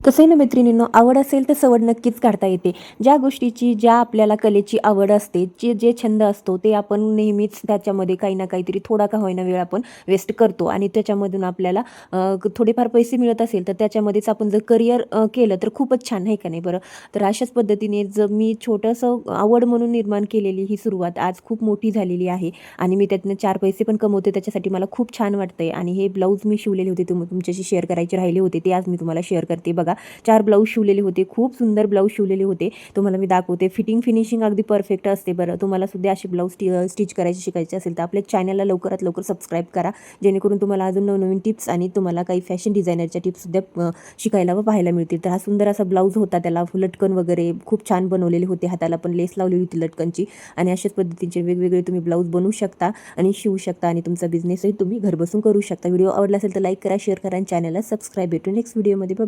कसं आहे ना मैत्रिणींनो, आवड असेल तर सवड नक्कीच काढता येते. ज्या गोष्टीची, ज्या आपल्याला कलेची आवड असते, जे छंद असतो ते आपण नेहमीच त्याच्यामध्ये काही ना काहीतरी थोडा का होईना वेळ आपण वेस्ट करतो आणि त्याच्यामधून आपल्याला थोडेफार पैसे मिळत असेल तर त्याच्यामध्येच आपण जर करिअर केलं तर खूपच छान, आहे का नाही बरं? तर अशाच पद्धतीने जर मी छोटंसं आवड म्हणून निर्माण केलेली ही सुरुवात आज खूप मोठी झालेली आहे आणि मी त्यातनं 4 पैसे पण कमवते. त्याच्यासाठी मला खूप छान वाटतंय आणि हे ब्लाऊज मी शिवलेले होते, तुमच्याशी शेअर करायचे राहिले होते, ते आज मी तुम्हाला शेअर करते. बघा, 4 ब्लाऊज शिवलेले होते. खूप सुंदर ब्लाऊज शिवलेले होते. तुम्हाला मी दाखवते. फिटिंग फिनिशिंग अगदी परफेक्ट असते बरं. तुम्हाला सुद्धा असे ब्लाऊज स्टिच करायचे शिकायचे असेल तर आपल्या चॅनलला लवकरात लवकर सबस्क्राईब करा. जेणेकरून तुम्हाला अजून नवनवीन टिप्स आणि तुम्हाला काही फॅशन डिझायनरच्या टिप्ससुद्धा शिकायला व पाहायला मिळतील. तर हा सुंदर असा ब्लाऊज होता. त्याला लटकन वगैरे खूप छान बनवलेले होते. हाताला पण लेस लावलेली होती लटकनची आणि अशाच पद्धतीचे वेगवेगळे तुम्ही ब्लाऊज बनवू शकता आणि शिवू शकता आणि तुमचा बिझनेसही तुम्ही घरबसून करू शकता. व्हिडिओ आवडला असेल तर लाईक करा, शेअर करा आणि चॅनलला सबस्क्राईब. भेटू नेक्स्ट व्हिडिओमध्ये.